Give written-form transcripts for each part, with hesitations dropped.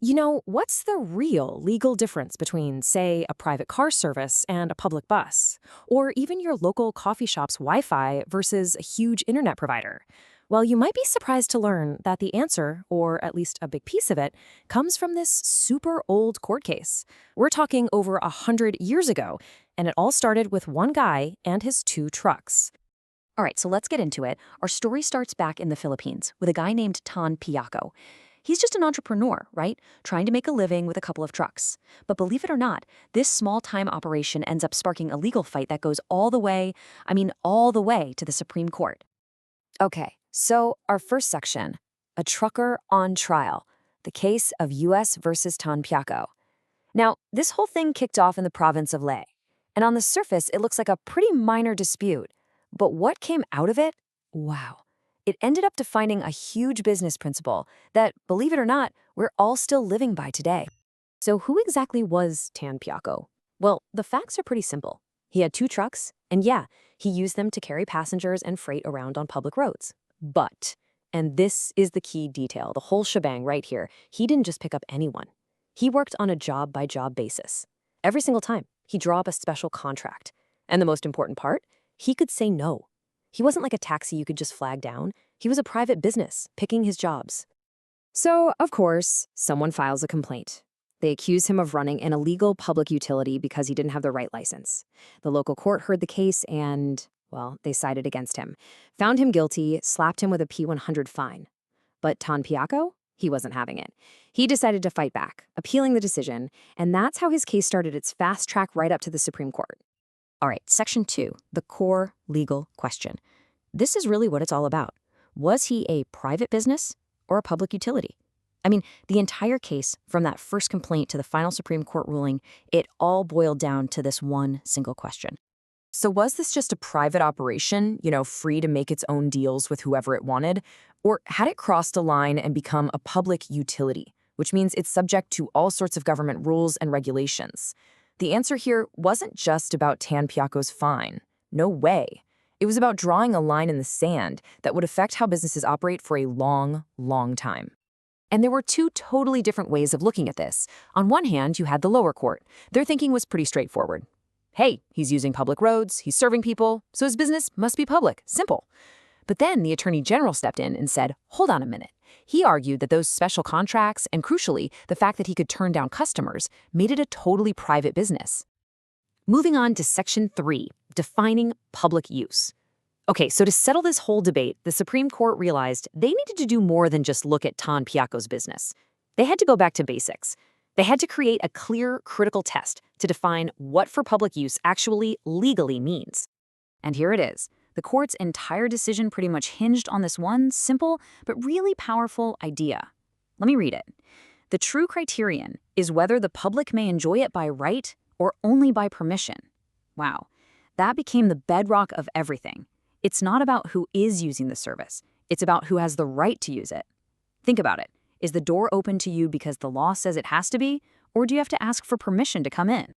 What's the real legal difference between, say, a private car service and a public bus? Or even your local coffee shop's Wi-Fi versus a huge internet provider? Well, you might be surprised to learn that the answer, or at least a big piece of it, comes from this super old court case. We're talking over 100 years ago, and it all started with one guy and his two trucks. All right, so let's get into it. Our story starts back in the Philippines with a guy named Tan Piaco. He's just an entrepreneur, right? Trying to make a living with a couple of trucks. But believe it or not, this small-time operation ends up sparking a legal fight that goes all the way to the Supreme Court. Okay, so our first section, a trucker on trial, the case of U.S. versus Tan Piaco. Now, this whole thing kicked off in the province of Leh, and on the surface, it looks like a pretty minor dispute. But what came out of it? Wow. It ended up defining a huge business principle that, believe it or not, we're all still living by today. So who exactly was Tan Piaco? Well, the facts are pretty simple. He had two trucks, and yeah, he used them to carry passengers and freight around on public roads. But, and this is the key detail, the whole shebang right here, he didn't just pick up anyone. He worked on a job-by-job basis. Every single time, he'd draw up a special contract. And the most important part, he could say no. He wasn't like a taxi you could just flag down. He was a private business, picking his jobs. So, of course, someone files a complaint. They accuse him of running an illegal public utility because he didn't have the right license. The local court heard the case and, well, they sided against him, found him guilty, slapped him with a P100 fine. But Tan Piaco? He wasn't having it. He decided to fight back, appealing the decision, and that's how his case started its fast track right up to the Supreme Court. All right, Section 2, the core legal question. This is really what it's all about. Was he a private business or a public utility? The entire case, from that first complaint to the final Supreme Court ruling, it all boiled down to this one single question. So was this just a private operation, free to make its own deals with whoever it wanted? Or had it crossed a line and become a public utility, which means it's subject to all sorts of government rules and regulations? The answer here wasn't just about Tan Piaco's fine. No way. It was about drawing a line in the sand that would affect how businesses operate for a long, long time. And there were two totally different ways of looking at this. On one hand, you had the lower court. Their thinking was pretty straightforward. Hey, he's using public roads, he's serving people, so his business must be public. Simple. But then the Attorney General stepped in and said, hold on a minute. He argued that those special contracts, and crucially, the fact that he could turn down customers, made it a totally private business. Moving on to Section 3, defining public use. Okay, so to settle this whole debate, the Supreme Court realized they needed to do more than just look at Tan Piaco's business. They had to go back to basics. They had to create a clear, critical test to define what for public use actually legally means. And here it is. The court's entire decision pretty much hinged on this one simple but really powerful idea. Let me read it. The true criterion is whether the public may enjoy it by right or only by permission. Wow, that became the bedrock of everything. It's not about who is using the service. It's about who has the right to use it. Think about it. Is the door open to you because the law says it has to be, or do you have to ask for permission to come in?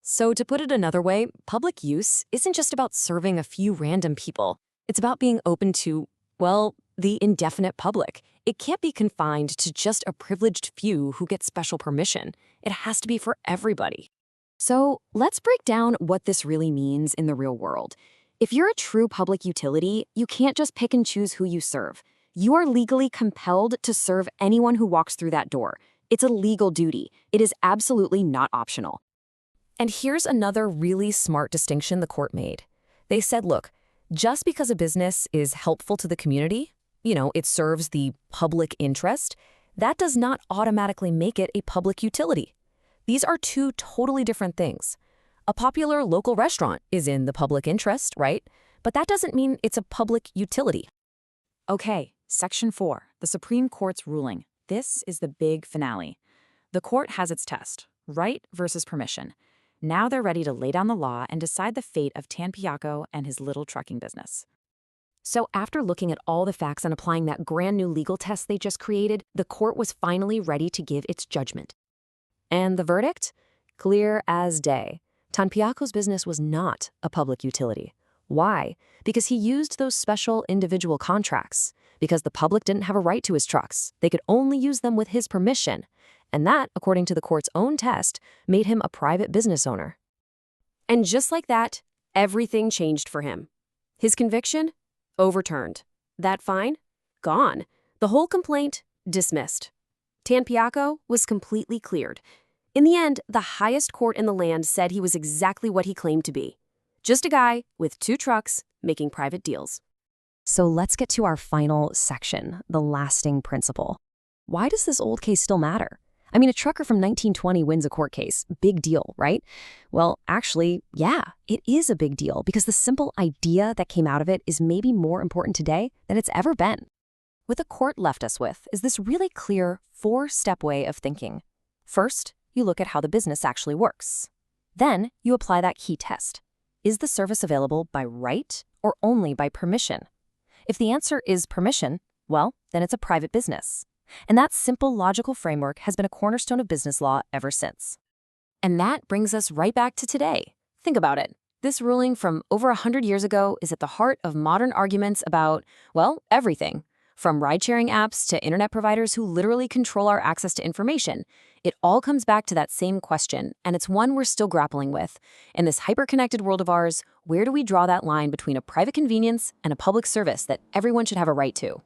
So to put it another way, public use isn't just about serving a few random people. It's about being open to, well, the indefinite public. It can't be confined to just a privileged few who get special permission. It has to be for everybody. So let's break down what this really means in the real world. If you're a true public utility, you can't just pick and choose who you serve. You are legally compelled to serve anyone who walks through that door. It's a legal duty. It is absolutely not optional. And here's another really smart distinction the court made. They said, look, just because a business is helpful to the community, it serves the public interest, that does not automatically make it a public utility. These are two totally different things. A popular local restaurant is in the public interest, right? But that doesn't mean it's a public utility. Okay, Section 4, the Supreme Court's ruling. This is the big finale. The court has its test, right versus permission. Now they're ready to lay down the law and decide the fate of Tan Piaco and his little trucking business. So after looking at all the facts and applying that brand new legal test they just created, the court was finally ready to give its judgment. And the verdict? Clear as day. Tan Piaco's business was not a public utility. Why? Because he used those special individual contracts. because the public didn't have a right to his trucks. They could only use them with his permission. And that, according to the court's own test, made him a private business owner. And just like that, everything changed for him. His conviction? Overturned. That fine? Gone. The whole complaint? Dismissed. Tanpiaco was completely cleared. In the end, the highest court in the land said he was exactly what he claimed to be. Just a guy with 2 trucks making private deals. So let's get to our final section, the lasting principle. Why does this old case still matter? I mean, a trucker from 1920 wins a court case. Big deal, right? Well, actually, yeah, it is a big deal because the simple idea that came out of it is maybe more important today than it's ever been. What the court left us with is this really clear 4-step way of thinking. First, you look at how the business actually works. Then, you apply that key test. Is the service available by right or only by permission? If the answer is permission, well, then it's a private business. And that simple logical framework has been a cornerstone of business law ever since. And that brings us right back to today. Think about it. This ruling from over 100 years ago is at the heart of modern arguments about, well, everything. From ride-sharing apps to internet providers who literally control our access to information. It all comes back to that same question, and it's one we're still grappling with. In this hyper-connected world of ours, where do we draw that line between a private convenience and a public service that everyone should have a right to?